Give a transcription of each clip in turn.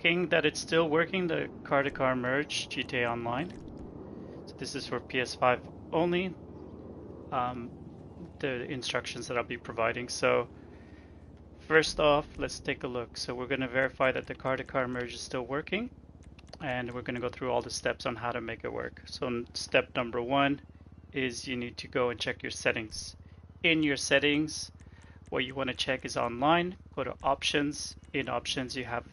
checking that it's still working, the car-to-car merge GTA Online. So this is for PS5 only, the instructions that I'll be providing. So first off, let's take a look. So we're going to verify that the car-to-car merge is still working, and we're going to go through all the steps on how to make it work. So step number one is you need to go and check your settings. In your settings, what you want to check is online. Go to options. In options, you have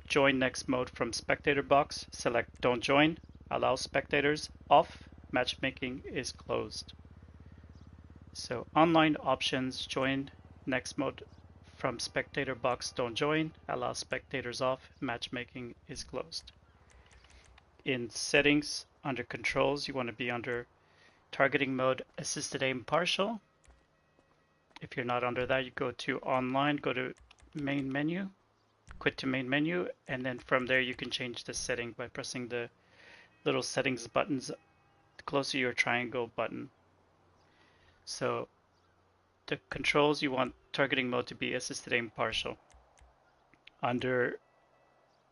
join next mode from spectator box. Select don't join. Allow spectators off. Matchmaking is closed. So online options, join next mode from spectator box, don't join. Allow spectators off. Matchmaking is closed. In settings, under controls, you want to be under targeting mode, assisted aim partial. If you're not under that, you go to online, go to main menu, quit to main menu, and then from there you can change the setting by pressing the little settings buttons close to your triangle button. So the controls, you want targeting mode to be assisted aim partial.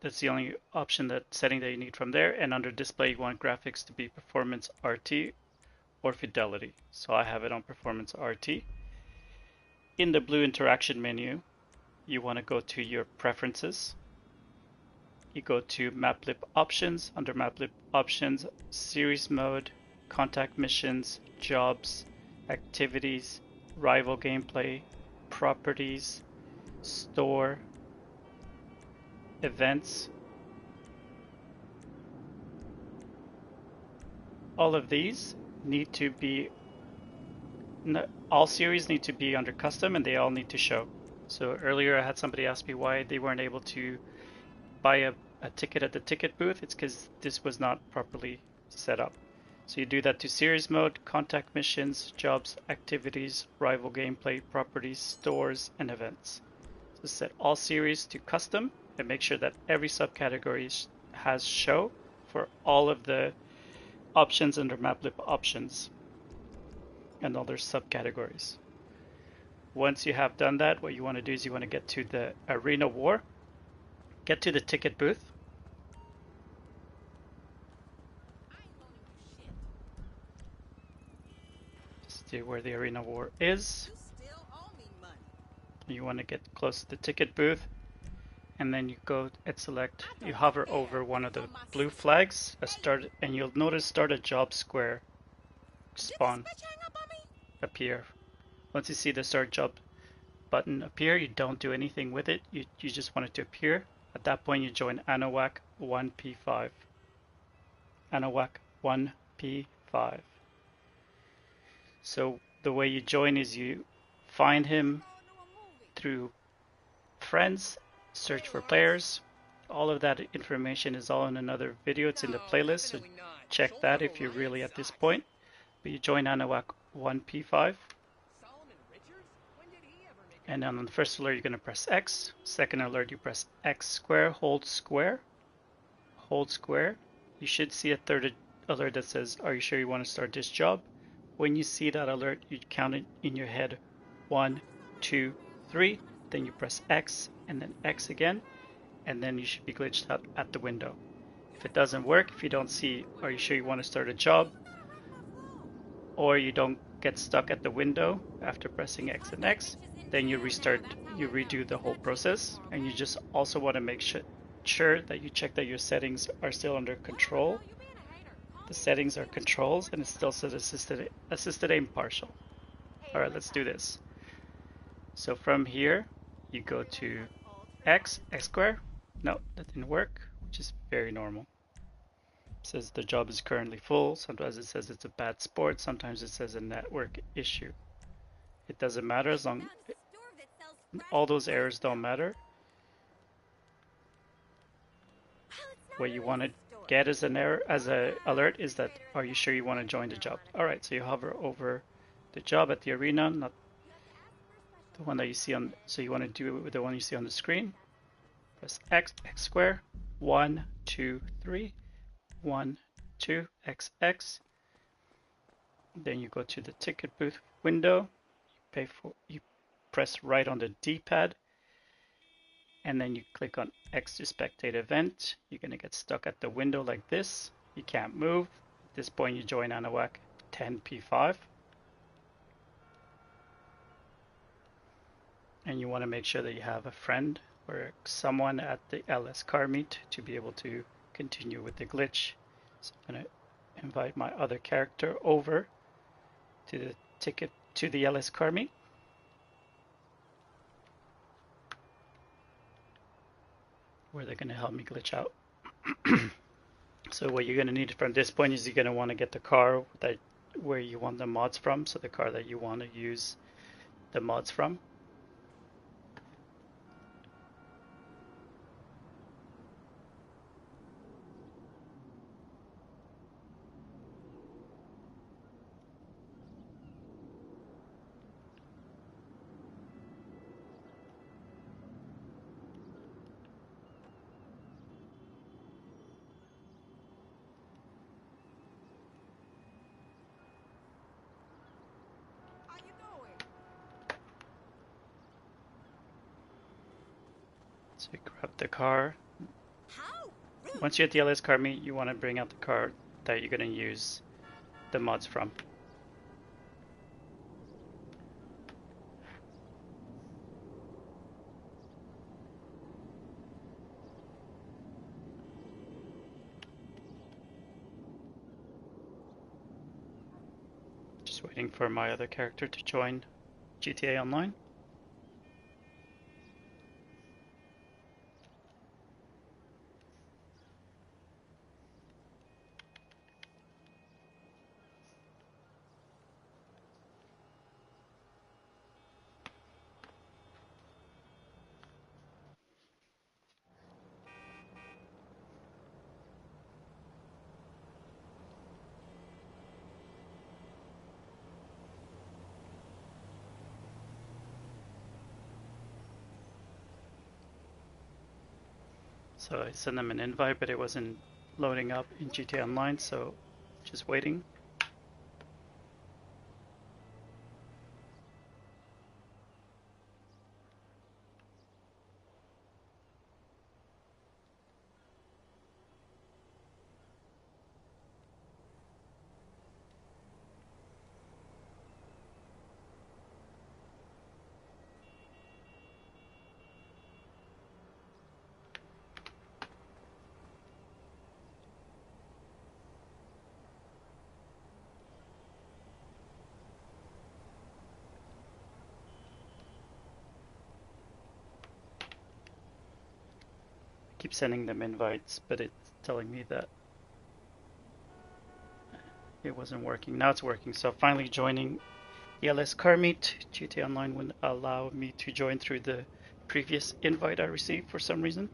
That's the only option, that setting that you need from there. And under display, you want graphics to be performance RT or fidelity. So I have it on performance RT. In the blue interaction menu, you want to go to your preferences. You go to maplib options. Under maplib options, series mode, contact missions, jobs, activities, rival gameplay, properties, store, events. All of these need to be, all series need to be under custom, and they all need to show. So earlier I had somebody ask me why they weren't able to buy a ticket at the ticket booth. It's because this was not properly set up. So you do that to series mode, contact missions, jobs, activities, rival gameplay, properties, stores, and events. So set all series to custom and make sure that every subcategory has show for all of the options under maplib options and other subcategories. Once you have done that, what you want to do is you want to get to the arena war, get to the ticket booth, see where the arena war is. You want to get close to the ticket booth, and then you go and select, you hover over one of the blue flags, and you'll notice start a job square spawn appear. Once you see the start job button appear, you don't do anything with it, you just want it to appear. At that point you join Anahuac 1P5. Anahuac 1P5. So the way you join is you find him through friends, search for players. All of that information is all in another video. It's in the playlist, so check that if you're really at this point. But you join Anahuac 1P5. And then on the first alert, you're going to press X. Second alert, you press X square, hold square. Hold square. You should see a third alert that says, are you sure you want to start this job? When you see that alert, you count it in your head. 1, 2, 3. Then you press X and then X again. And then you should be glitched out at the window. If it doesn't work, if you don't see, are you sure you want to start a job? Or you don't get stuck at the window after pressing X and X, then you redo the whole process. And you just also want to make sure that you check that your settings are still under control. The settings are controls, and it still says assisted aim partial. Alright, let's do this. So from here, you go to X square. No, that didn't work, which is very normal. It says the job is currently full. Sometimes it says it's a bad sport. Sometimes it says a network issue. It doesn't matter, as long all those errors don't matter. What you want to get as an error, as an alert, is that, are you sure you want to join the job? Alright, so you hover over the job at the arena, not the one that you see on, so you want to do it with the one you see on the screen. Press X square, 1, 2, 3, 1, 2, XX. Then you go to the ticket booth window, you press right on the D-pad, and then you click on X to spectate event. You're going to get stuck at the window like this. You can't move. At this point, you join Anahuac 10 P5. And you want to make sure that you have a friend or someone at the LS car meet to be able to continue with the glitch. So I'm going to invite my other character over to the ticket to the LS car meet. Where they're going to help me glitch out. So what you're going to need from this point is you're going to want to get the car that where you want the mods from, so the car that you want to use the mods from. So you grab the car. Once you're at the LS car meet, you want to bring out the car that you're going to use the mods from. Just waiting for my other character to join GTA Online. So I sent them an invite, but it wasn't loading up in GTA Online, so just waiting. Keep sending them invites, but it's telling me that it wasn't working. Now it's working, so finally joining the LS car meet. GTA Online wouldn't allow me to join through the previous invite I received for some reason.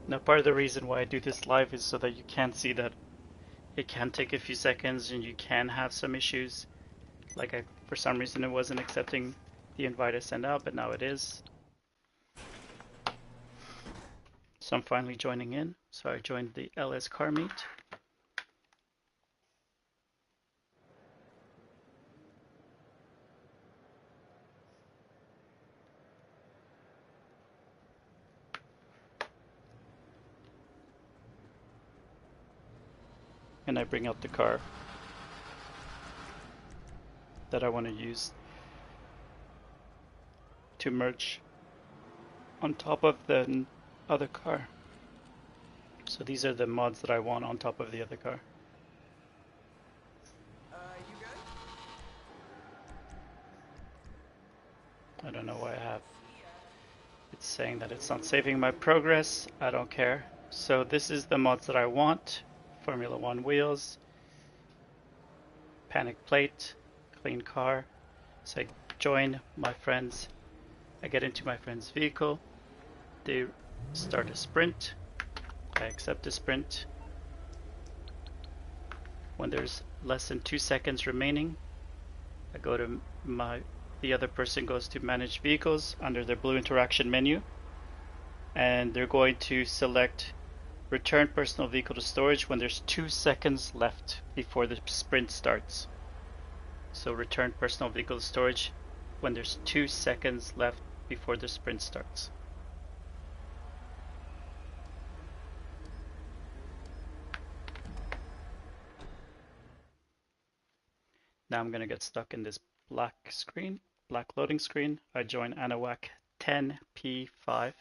Now part of the reason why I do this live is so that you can see that it can take a few seconds and you can have some issues. Like for some reason it wasn't accepting the invite I sent out, but now it is. So I'm finally joining in. So I joined the LS car meet. And I bring out the car that I want to use to merge on top of the other car. So these are the mods that I want on top of the other car. You good? I don't know why I have. It's saying that it's not saving my progress. I don't care. So this is the mods that I want. Formula 1 wheels, panic plate, clean car. So I join my friends. I get into my friend's vehicle. They start a sprint. I accept the sprint. When there's less than 2 seconds remaining, I go to the other person goes to manage vehicles under their blue interaction menu, and they're going to select return personal vehicle to storage when there's 2 seconds left before the sprint starts. So return personal vehicle to storage when there's 2 seconds left before the sprint starts. Now I'm gonna get stuck in this black loading screen. I join Anahuac 10P5.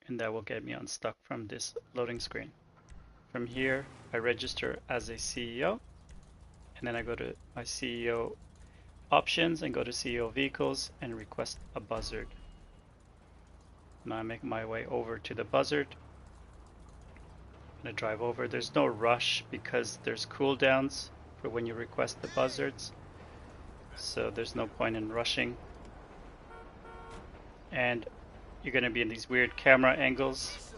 And that will get me unstuck from this loading screen. From here, I register as a CEO, and then I go to my CEO options and go to CEO vehicles and request a buzzard. Now I make my way over to the buzzard. I'm gonna drive over. There's no rush because there's cooldowns for when you request the buzzards, so there's no point in rushing. And you're gonna be in these weird camera angles.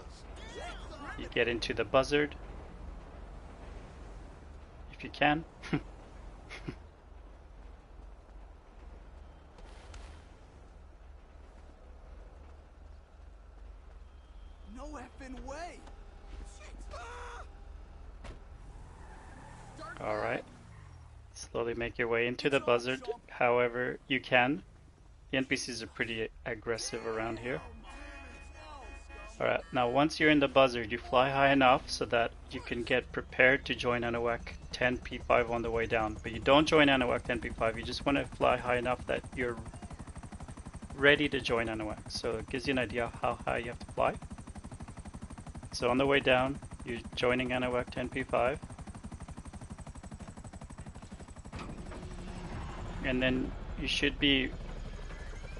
You get into the buzzard if you can. No effing way. Alright. Slowly make your way into the buzzard however you can. The NPCs are pretty aggressive around here. Alright, now once you're in the buzzard, you fly high enough so that you can get prepared to join Anahuac 10P5 on the way down. But you don't join Anahuac 10P5, you just want to fly high enough that you're ready to join Anahuac. So it gives you an idea of how high you have to fly. So on the way down, you're joining Anahuac 10P5. And then you should be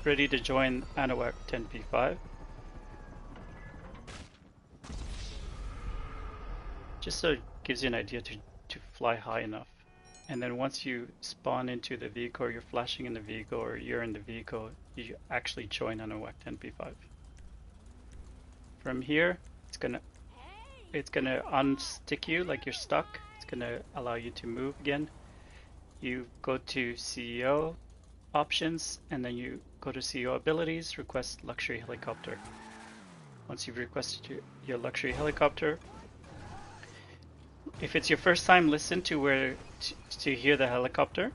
ready to join Anahuac 10P5. Just so it gives you an idea to fly high enough. And then once you spawn into the vehicle, or you're flashing in the vehicle, or you're in the vehicle, you actually join Anahuac 10P5. From here, it's gonna unstick you like you're stuck. It's gonna allow you to move again. You go to CEO options, and then you go to CEO abilities, request luxury helicopter. Once you've requested your luxury helicopter, if it's your first time, listen to where to hear the helicopter.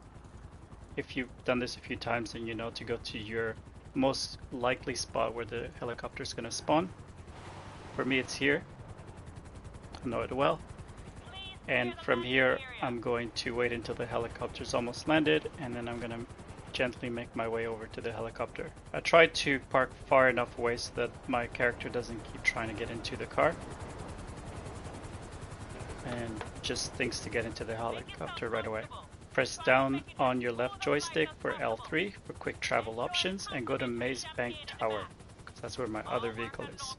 If you've done this a few times, then you know to go to your most likely spot where the helicopter is going to spawn. For me, it's here. I know it well. And from here, I'm going to wait until the helicopter's almost landed, and then I'm going to gently make my way over to the helicopter. I tried to park far enough away so that my character doesn't keep trying to get into the car and just thinks to get into the helicopter right away. Press down on your left joystick for L3 for quick travel options, and go to Maze Bank Tower, because that's where my other vehicle is.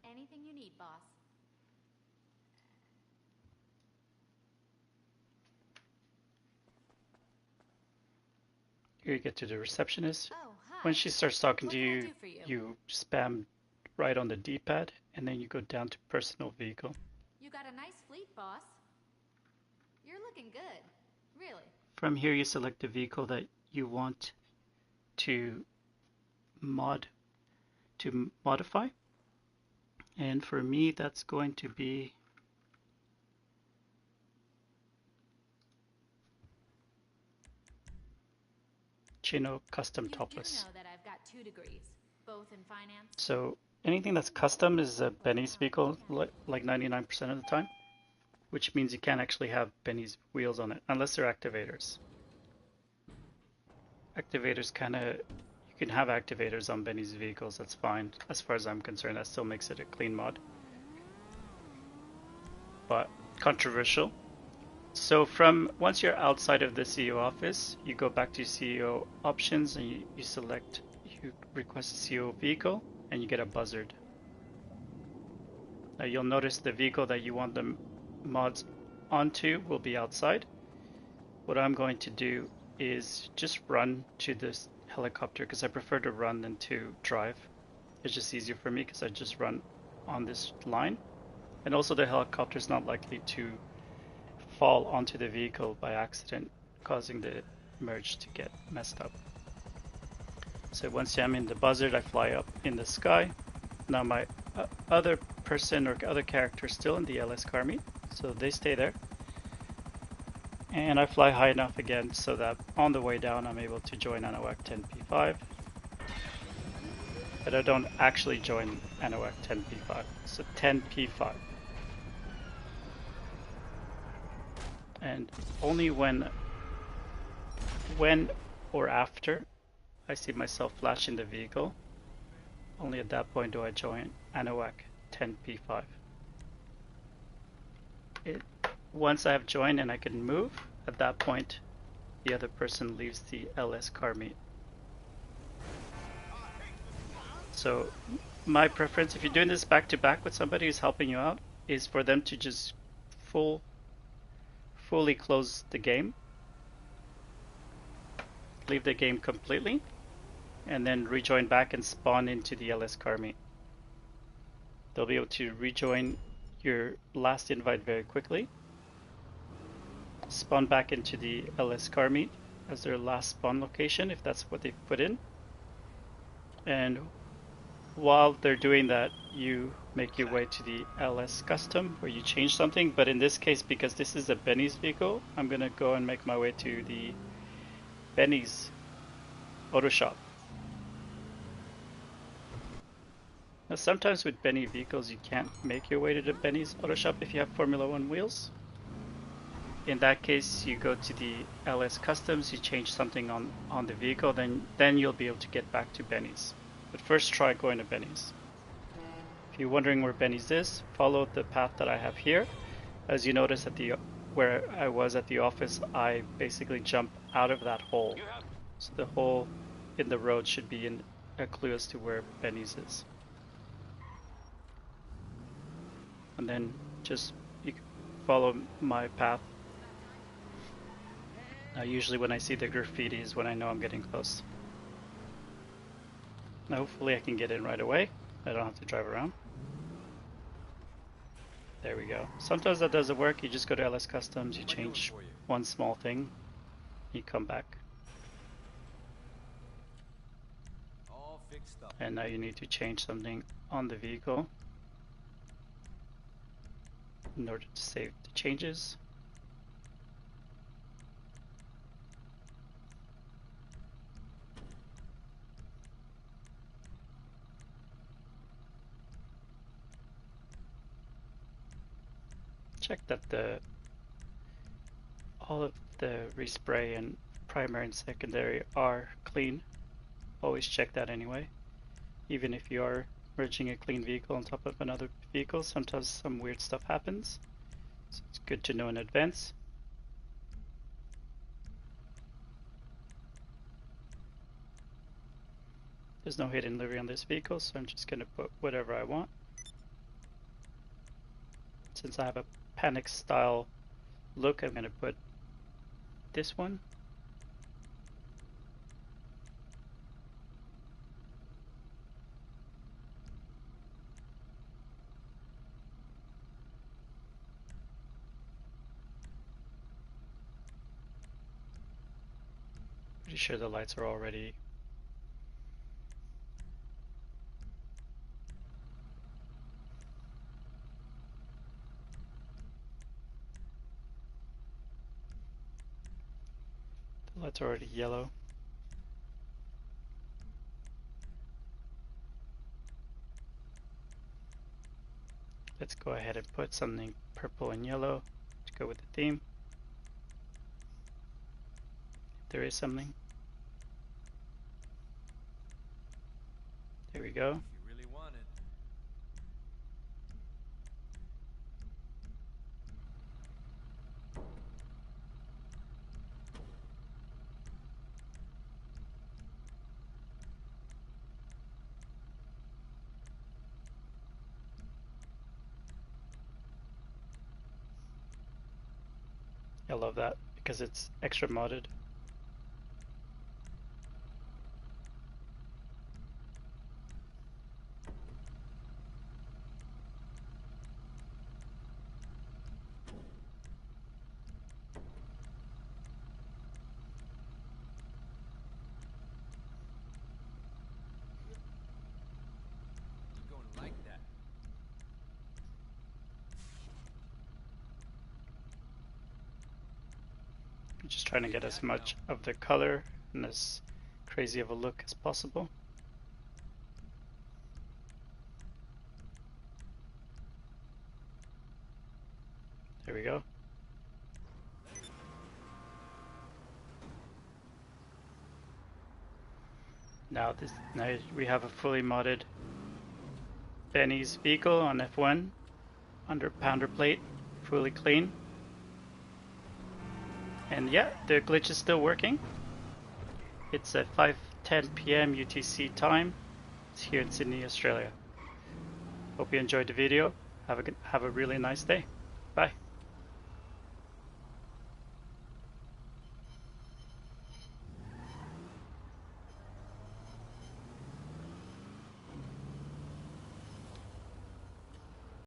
Anything you need, boss. Here you get to the receptionist. Oh, hi. When she starts talking to What can I you, do for you? you spam right on the D-pad, and then you go down to personal vehicle. You got a nice fleet, boss. You're looking good. Really. From here, you select the vehicle that you want to modify. And for me, that's going to be Chino Custom Topless. You do know that I've got 2 degrees, both in finance. So anything that's custom is a Benny's vehicle, like 99% of the time, which means you can't actually have Benny's wheels on it unless they're activators. Activators you can have activators on Benny's vehicles, that's fine. As far as I'm concerned, that still makes it a clean mod. But controversial. So once you're outside of the CEO office, you go back to CEO options and you request a CEO vehicle. and you get a buzzard. Now you'll notice the vehicle that you want the mods onto will be outside. What I'm going to do is just run to this helicopter because I prefer to run than to drive. It's just easier for me because I just run on this line. And also the helicopter is not likely to fall onto the vehicle by accident, causing the merge to get messed up. So once I'm in the buzzard, I fly up in the sky. Now my other person or other character is still in the LS car meet, so they stay there. And I fly high enough again so that on the way down I'm able to join ANOAC 10P5. But I don't actually join ANOAC 10P5, so 10P5. And only when or after I see myself flash in the vehicle, only at that point do I join ANOAC 10P5. Once I have joined and I can move, at that point the other person leaves the LS car meet. So my preference, if you're doing this back to back with somebody who's helping you out, is for them to just fully close the game, leave the game completely, and then rejoin back and spawn into the LS car meet. They'll be able to rejoin your last invite very quickly, spawn back into the LS car meet as their last spawn location if that's what they've put in, and while they're doing that you make your way to the LS custom where you change something. But in this case, because this is a Benny's vehicle, I'm gonna go and make my way to the Benny's auto shop. Now sometimes with Benny vehicles you can't make your way to the Benny's auto shop if you have Formula 1 wheels. In that case you go to the LS customs, you change something on the vehicle, then you'll be able to get back to Benny's. But first try going to Benny's. If you're wondering where Benny's is, follow the path that I have here. As you notice where I was at the office, I basically jump out of that hole. So the hole in the road should be a clue as to where Benny's is. And then just you can follow my path. Now usually when I see the graffiti is when I know I'm getting close. Now hopefully I can get in right away. I don't have to drive around. There we go. Sometimes that doesn't work. You just go to LS Customs, you change one small thing, you come back. All fixed up. And now you need to change something on the vehicle in order to save the changes. Check that all of the respray and primary and secondary are clean. Always check that anyway. Even if you are merging a clean vehicle on top of another vehicle, sometimes some weird stuff happens. So it's good to know in advance. There's no hidden livery on this vehicle, so I'm just going to put whatever I want. Since I have a panic style look, I'm going to put this one. Pretty sure the lights are already yellow. Let's go ahead and put something purple and yellow to go with the theme. If there is something. There we go. If you really want it. I love that because it's extra modded. You're going like that. I'm just trying to get as much of the color and as crazy of a look as possible. There we go. Now we have a fully modded Benny's vehicle on F1 under pounder plate, fully clean. And yeah, the glitch is still working. It's at 5:10 p.m. UTC time. It's here in Sydney, Australia. Hope you enjoyed the video. Have a really nice day. Bye.